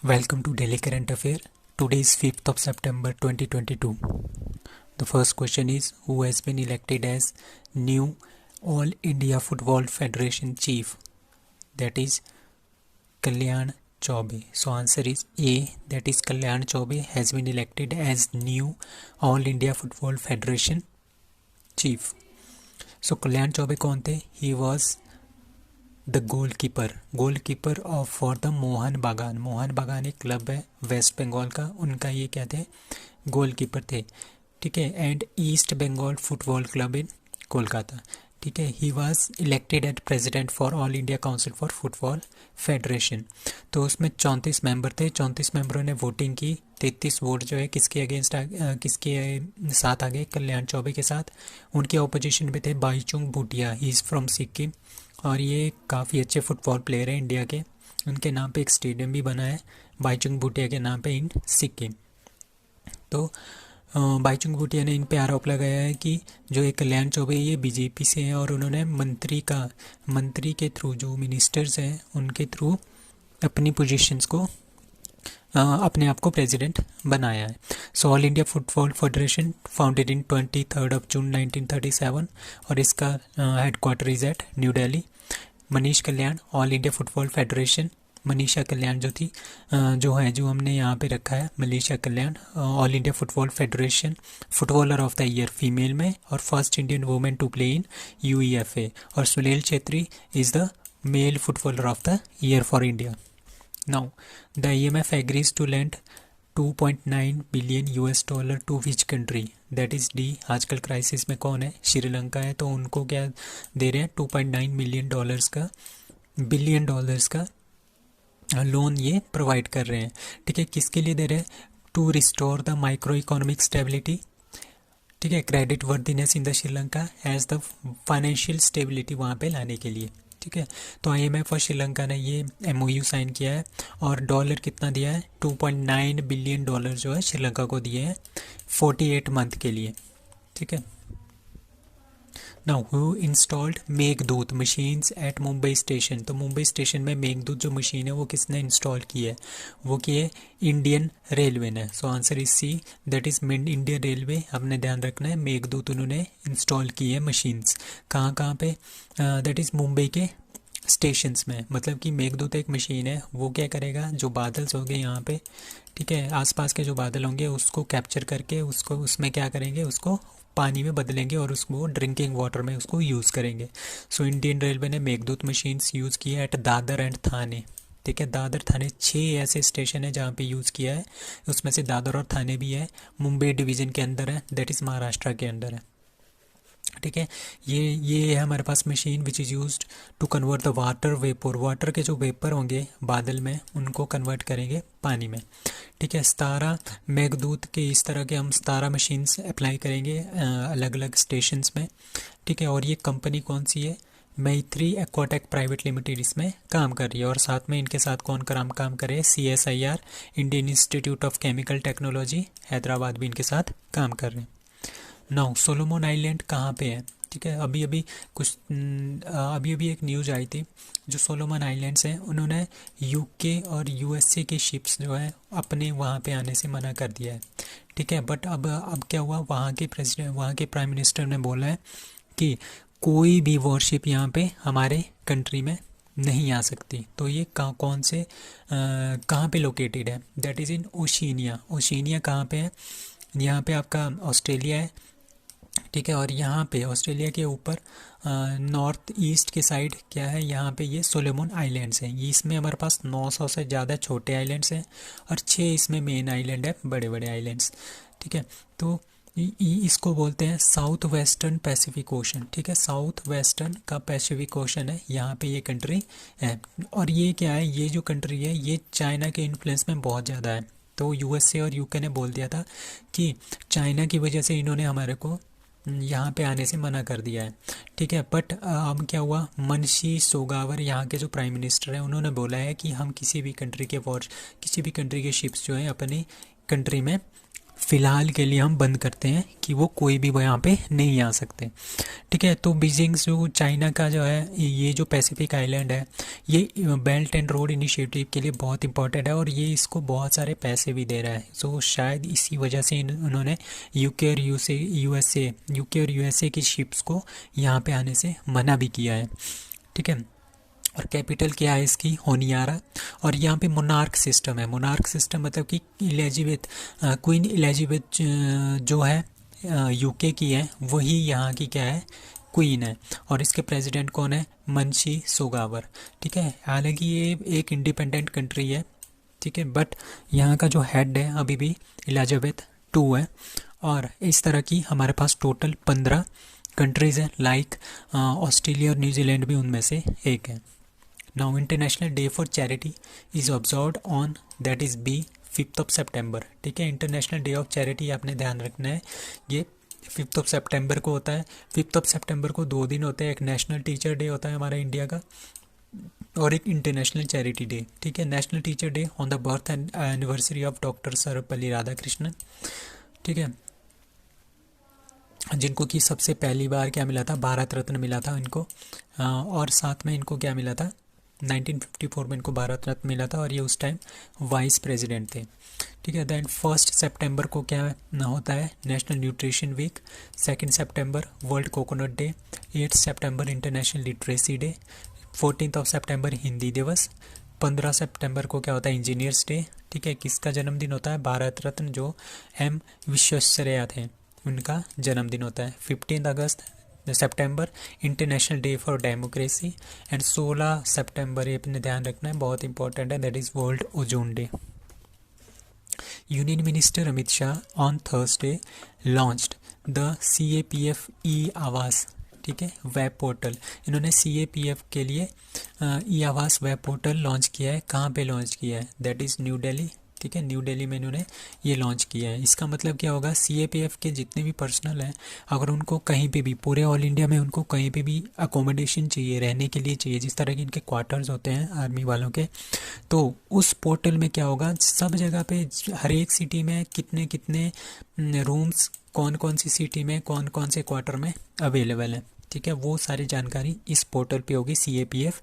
Welcome to Daily Current Affair. Today is 5th of September 2022. The first question is, who has been elected as new All India Football Federation chief? That is Kalyan Chaube. So answer is A, that is Kalyan Chaube has been elected as new All India Football Federation chief. So Kalyan Chaube कौन थे? He was the goalkeeper of for the Mohan बागान एक club है waste Bengal का, उनका ये क्या थे, गोलकीपर थे, ठीक है। And East Bengal football club in Kolkata, ठीक है। He was elected at president for all India council for football federation. तो उसमें 34 मेंबर थे, 34 मेंबरों ने वोटिंग की, 33 वोट जो है किसके अगेंस्ट किसके साथ आ गए, कल्याण चौबे के साथ। उनके ऑपोजिशन में थे Baichung Bhutia, he is from Sikkim, और ये काफ़ी अच्छे फुटबॉल प्लेयर हैं इंडिया के। उनके नाम पे एक स्टेडियम भी बना है बाईचुंग भूटिया के नाम पे इन सिक्किम। तो बाईचुंग भूटिया ने इन पे आरोप लगाया है कि जो ये कल्याण चौबे ये बीजेपी से हैं और उन्होंने मंत्री के थ्रू, जो मिनिस्टर्स हैं उनके थ्रू अपनी पोजीशंस को अपने आप को प्रेसिडेंट बनाया है। So all India football federation founded in 23 June 1937 और इसका headquarter is at New Delhi. Manish Kalyan, all India football federation, Manisha Kalyan जो हमने यहाँ पे रखा है, Manisha Kalyan all India football federation footballer of the year female में और first Indian women to play in UEFA. और Sunil Chhetri is the male footballer of the year for India. Now, the IMF agrees to lend 2.9 billion US dollar to which country? That is D. आजकल crisis में कौन है, श्रीलंका है, तो उनको क्या दे रहे हैं, 2.9 बिलियन डॉलर्स का लोन ये प्रोवाइड कर रहे हैं, ठीक है। किसके लिए दे रहे हैं? To restore the micro economic stability, ठीक है, credit worthiness in the Sri Lanka as the financial stability वहाँ पे लाने के लिए, ठीक है। तो IMF और श्रीलंका ने ये MOU साइन किया है और डॉलर कितना दिया है, 2.9 बिलियन डॉलर जो है श्रीलंका को दिए हैं 48 मंथ के लिए, ठीक है। Now who installed Meghdoot machines at Mumbai station? तो मुंबई स्टेशन में मेघदूत जो मशीन है वो किसने इंस्टॉल की है, वो की है इंडियन रेलवे ने। So answer is C, that is Indian railway. हमने ध्यान रखना है, मेघदूत उन्होंने इंस्टॉल की है मशीन्स। कहाँ पे? दैट इज़ मुंबई के स्टेशंस में। मतलब कि मेघदूत एक मशीन है, वो क्या करेगा, जो बादल्स होंगे यहाँ पे, ठीक है, आसपास के जो बादल होंगे उसको कैप्चर करके उसको उसमें क्या करेंगे, उसको पानी में बदलेंगे और उसको ड्रिंकिंग वाटर में उसको यूज़ करेंगे। सो इंडियन रेलवे ने मेघदूत मशीन्स यूज़ की है एट दादर एंड थाने, ठीक है। दादर थाने 6 ऐसे स्टेशन है जहाँ पे यूज़ किया है, उसमें से दादर और थाने भी है, मुंबई डिवीज़न के अंदर है, दैट इज़ महाराष्ट्र के अंदर है, ठीक है। ये है हमारे पास machine which is used to convert the water vapour, water के जो वेपर होंगे बादल में उनको कन्वर्ट करेंगे पानी में, ठीक है। 17 मेघदूत के इस तरह के हम 17 मशीन्स अप्लाई करेंगे अलग अलग स्टेशंस में, ठीक है। और ये कंपनी कौन सी है, मैत्री एक्वाटेक प्राइवेट लिमिटेड इसमें काम कर रही है। और साथ में इनके साथ कौन काम कर रहे हैं, CSIR Indian institute of chemical technology Hyderabad भी इनके साथ काम कर रहे हैं। नाउ सोलोमन आइलैंड कहाँ पे है, ठीक है। अभी अभी एक न्यूज़ आई थी, जो सोलोमन आइलैंड्स हैं उन्होंने UK और USA के शिप्स जो है अपने वहाँ पे आने से मना कर दिया है, ठीक है। बट अब क्या हुआ, वहाँ के प्राइम मिनिस्टर ने बोला है कि कोई भी वॉरशिप यहाँ पे हमारे कंट्री में नहीं आ सकती। तो ये कहाँ पे लोकेटेड है, दैट इज़ इन ओशिनिया कहाँ पे है, यहाँ पे आपका ऑस्ट्रेलिया है, ठीक है। और यहाँ पे ऑस्ट्रेलिया के ऊपर नॉर्थ ईस्ट के साइड क्या है, यहाँ पे ये सोलोमन आइलैंड्स हैं। ये इसमें हमारे पास 900 से ज़्यादा छोटे आइलैंड्स हैं और 6 इसमें मेन आइलैंड है, बड़े बड़े आइलैंड्स, ठीक है। तो इसको बोलते हैं साउथ वेस्टर्न पैसिफिक ओशन, ठीक है। साउथ वेस्टर्न का पैसिफिक ओशन है, यहाँ पे ये कंट्री है। और ये क्या है, ये जो कंट्री है ये चाइना के इन्फ्लुएंस में बहुत ज़्यादा है। तो USA और UK ने बोल दिया था कि चाइना की वजह से इन्होंने हमारे को यहाँ पे आने से मना कर दिया है, ठीक है। बट अब क्या हुआ, मनशी सोगावर यहाँ के जो प्राइम मिनिस्टर हैं उन्होंने बोला है कि हम किसी भी कंट्री के शिप्स जो है अपनी कंट्री में फ़िलहाल के लिए हम बंद करते हैं कि वो कोई भी यहाँ पे नहीं आ सकते। ठीक है, तो बीजिंग जो चाइना का जो है ये जो पैसिफिक आइलैंड है ये बेल्ट एंड रोड इनिशिएटिव के लिए बहुत इंपॉर्टेंट है और ये इसको बहुत सारे पैसे भी दे रहा है। सो शायद इसी वजह से उन्होंने यूके और यूएसए की शिप्स को यहाँ पे आने से मना भी किया है। ठीक है, और कैपिटल क्या है इसकी, होनियारा। और यहाँ पे मोनार्क सिस्टम है। मोनार्क सिस्टम मतलब कि क्वीन इलिजाबेथ जो है यूके की है, वही यहाँ की क्या है, क्वीन है। और इसके प्रेसिडेंट कौन है, मनशी सोगावर। ठीक है, हालांकि ये एक इंडिपेंडेंट कंट्री है। ठीक है, बट यहाँ का जो हेड है अभी भी इलिजाबेथ टू है। और इस तरह की हमारे पास टोटल 15 कंट्रीज़ हैं, लाइक ऑस्ट्रेलिया और न्यूजीलैंड भी उनमें से एक है। Now international day for charity is observed on that is B 5 सितंबर। ठीक है, इंटरनेशनल डे ऑफ चैरिटी आपने ध्यान रखना है, ये 5 सितंबर को होता है। 5 सितंबर को 2 दिन होते हैं, एक नेशनल टीचर डे होता है हमारा इंडिया का और एक इंटरनेशनल चैरिटी डे। ठीक है, national teacher day on the birth and anniversary of doctor Sarvepalli Radhakrishnan. ठीक है, जिनको कि सबसे पहली बार क्या मिला था, भारत रत्न मिला था इनको। और साथ में इनको क्या मिला था, 1954 में इनको भारत रत्न मिला था और ये उस टाइम वाइस प्रेसिडेंट थे। ठीक है, देन 1 सितंबर को क्या होता है, नेशनल न्यूट्रिशन वीक। 2 सितंबर वर्ल्ड कोकोनट डे। 8 सितंबर इंटरनेशनल लिटरेसी डे। 14 सितंबर हिंदी दिवस। 15 सितंबर को क्या होता है, इंजीनियर्स डे। ठीक है, किसका जन्मदिन होता है, भारत रत्न जो एम विश्वेश्वरैया थे उनका जन्मदिन होता है। 15 सितंबर international day for democracy. And 16 सितंबर, ये अपने ध्यान रखना है, बहुत इंपॉर्टेंट है, that is world ozone day. Union minister Amit Shah on Thursday launched the CAPF e Awas. ठीक है, वेब पोर्टल, इन्होंने CAPF के लिए ई आवास वेब पोर्टल लॉन्च किया है। कहाँ पे लॉन्च किया है, दैट इज़ न्यू दिल्ली। ठीक है, न्यू दिल्ली में इन्होंने ये लॉन्च किया है। इसका मतलब क्या होगा, CAPF के जितने भी पर्सनल हैं, अगर उनको कहीं पे भी पूरे ऑल इंडिया में उनको कहीं पे भी अकोमोडेशन चाहिए, रहने के लिए चाहिए, जिस तरह के इनके क्वार्टर्स होते हैं आर्मी वालों के, तो उस पोर्टल में क्या होगा, सब जगह पे हर एक सिटी में कितने कितने रूम्स, कौन कौन सी सिटी में कौन कौन से क्वार्टर में अवेलेबल हैं। ठीक है, वो सारी जानकारी इस पोर्टल पे होगी CAPF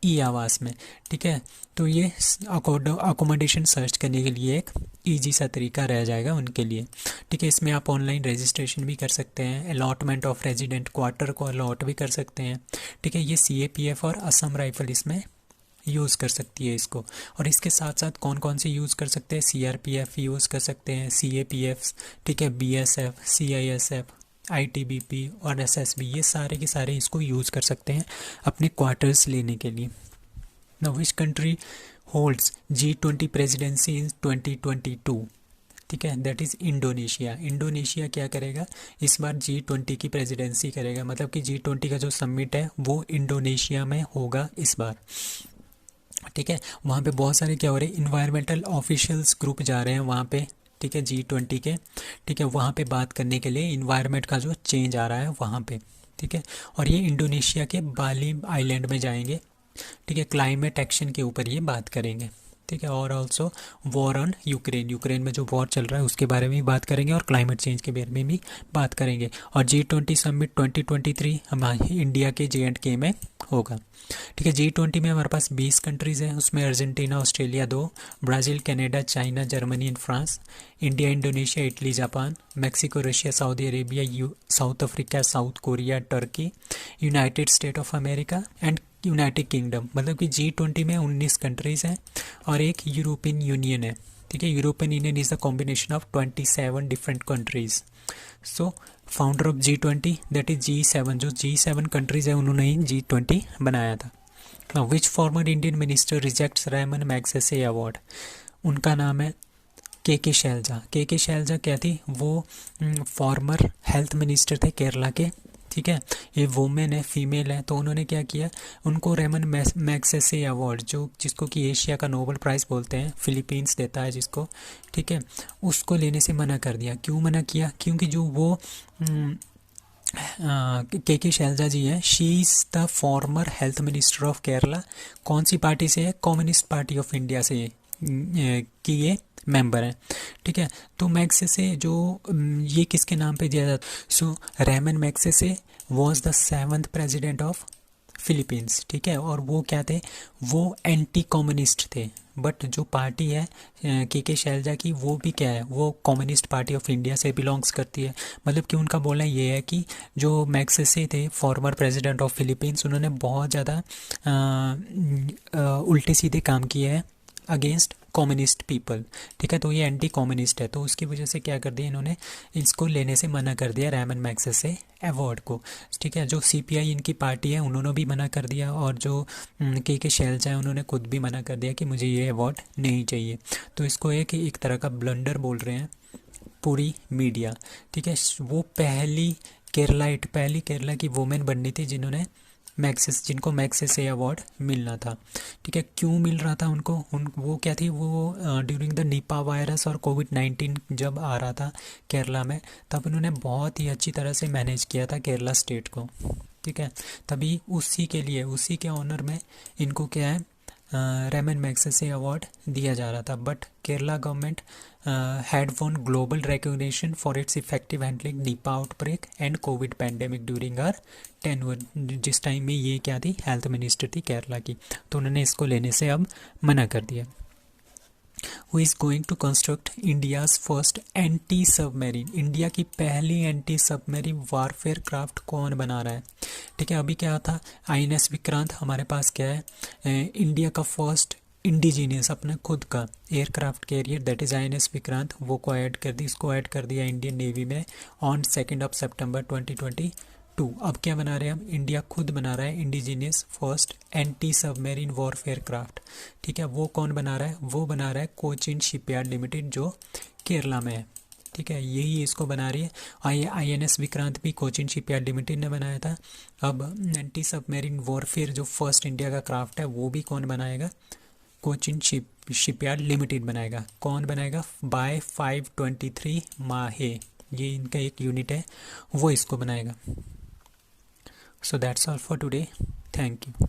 ई आवास में। ठीक है, तो ये अकोमोडेशन सर्च करने के लिए एक ईजी सा तरीका रह जाएगा उनके लिए। ठीक है, इसमें आप ऑनलाइन रजिस्ट्रेशन भी कर सकते हैं, अलॉटमेंट ऑफ रेजिडेंट क्वार्टर को अलॉट भी कर सकते हैं। ठीक है, ये CAPF और असम राइफल इसमें यूज़ कर सकती है इसको। और इसके साथ साथ कौन कौन से यूज़ कर सकते हैं, CRPF यूज़ कर सकते हैं, CAPF, ठीक है, BSF, CISF, ITBP और SSB, ये सारे के सारे इसको यूज़ कर सकते हैं अपने क्वार्टर्स लेने के लिए। Now which country holds G20 presidency in 2022। ठीक है, दैट इज़ इंडोनेशिया। इंडोनेशिया क्या करेगा, इस बार G20 की प्रेसिडेंसी करेगा, मतलब कि G20 का जो समिट है वो इंडोनेशिया में होगा इस बार। ठीक है, वहाँ पे बहुत सारे क्या हो रहे हैं, इन्वायरमेंटल ऑफिशियल्स ग्रुप जा रहे हैं वहाँ पे। ठीक है, G20 के। ठीक है, वहाँ पे बात करने के लिए इन्वायरमेंट का जो चेंज आ रहा है वहाँ पे। ठीक है, और ये इंडोनेशिया के बाली आइलैंड में जाएंगे। ठीक है, क्लाइमेट एक्शन के ऊपर ये बात करेंगे। ठीक है, और ऑल्सो वॉर ऑन यूक्रेन में जो वॉर चल रहा है उसके बारे में भी बात करेंगे और क्लाइमेट चेंज के बारे में भी बात करेंगे। और G20 समिट 2023 हमारे इंडिया के J&K में होगा। ठीक है, G20 में हमारे पास 20 कंट्रीज़ हैं, उसमें Argentina, Australia 2, Brazil, Canada, China, Germany and France, India, Indonesia, Italy, Japan, Mexico, Russia, Saudi Arabia, south Africa, south Korea, Turkey, United state of America and United kingdom. मतलब कि G20 में 19 countries हैं और एक European union है। ठीक है, European union is the combination of 27 different countries. So founder of G20 that is G7, जो G7 कंट्रीज़ है उन्होंने ही G20 बनाया था। Now which former Indian minister rejects Ramon Magsaysay award. उनका नाम है के शैलजा। के शैलजा क्या थी, वो फॉर्मर हेल्थ मिनिस्टर थे केरला के। ठीक है, ये वुमेन है, फीमेल है, तो उन्होंने क्या किया, उनको रेमन मैग्सेसे अवार्ड, जो जिसको कि एशिया का नोबेल प्राइज़ बोलते हैं, फिलीपींस देता है जिसको, ठीक है, उसको लेने से मना कर दिया। क्यों मना किया, क्योंकि जो वो के शैलजा जी हैं, she is the former health minister of Kerala. कौन सी पार्टी से है, कम्युनिस्ट पार्टी ऑफ इंडिया से कि ये मेंबर हैं। ठीक है। तो मैग्सेसे जो ये किसके नाम पे दिया जाता, so Ramon Magsaysay was the 7th president of Philippines. ठीक है, और वो क्या थे, वो एंटी कम्युनिस्ट थे। बट जो पार्टी है के शैलजा की, वो भी क्या है, वो कम्युनिस्ट पार्टी ऑफ इंडिया से बिलोंग्स करती है। मतलब कि उनका बोलना ये है कि जो मैग्सेसे थे फॉर्मर प्रेसिडेंट ऑफ फिलीपींस, उन्होंने बहुत ज़्यादा उल्टे सीधे काम किए हैं अगेंस्ट कम्युनिस्ट पीपल। ठीक है, तो ये एंटी कम्युनिस्ट है, तो उसकी वजह से क्या कर दिया इन्होंने, इसको लेने से मना कर दिया रेमन मैग्सेसे अवार्ड को। ठीक है, जो सीपीआई इनकी पार्टी है उन्होंने भी मना कर दिया, और जो के शैलजा है उन्होंने खुद भी मना कर दिया कि मुझे ये अवार्ड नहीं चाहिए। तो इसको एक तरह का ब्लंडर बोल रहे हैं पूरी मीडिया। ठीक है, वो पहली केरला की वुमेन बननी थी जिनको मैग्सेसे अवार्ड मिलना था। ठीक है, क्यों मिल रहा था उनको, वो क्या थी, वो ड्यूरिंग द निपा वायरस और कोविड-19 जब आ रहा था केरला में, तब उन्होंने बहुत ही अच्छी तरह से मैनेज किया था केरला स्टेट को। ठीक है, तभी उसी के ऑनर में इनको क्या है, रेमन मैग्सेसे अवार्ड दिया जा रहा था। But Kerala government had won global recognition for its effective handling Nipah outbreak and COVID pandemic during her tenure। जिस टाइम में ये क्या थी, हेल्थ मिनिस्टर थी केरला की, तो उन्होंने इसको लेने से अब मना कर दिया। Who is going to construct India's first anti submarine, India की पहली एंटी सबमरीन वारफेयर क्राफ्ट कौन बना रहा है। ठीक है, अभी क्या था, INS विक्रांत हमारे पास क्या है, इंडिया का फर्स्ट इंडिजीनियस अपना खुद का aircraft carrier, that is INS Vikrant, वो को ऐड कर दी, इसको ऐड कर दिया इंडियन नेवी में ऑन 2 सितंबर 2022। अब क्या बना रहे हैं हम, इंडिया खुद बना रहा है indigenous first anti submarine warfare craft. ठीक है, वो कौन बना रहा है, वो बना रहा है कोचिन शिपयार्ड लिमिटेड जो केरला में है। ठीक है, यही इसको बना रही है। INS विक्रांत भी कोचिन शिपयार्ड लिमिटेड ने बनाया था। अब एंटी सबमरीन वॉरफेयर जो फर्स्ट इंडिया का क्राफ्ट है, वो भी कौन बनाएगा, कोचिन शिपयार्ड लिमिटेड बनाएगा। कौन बनाएगा, बाय 523 माहे, ये इनका एक यूनिट है, वो इसको बनाएगा। So that's all for today, thank you.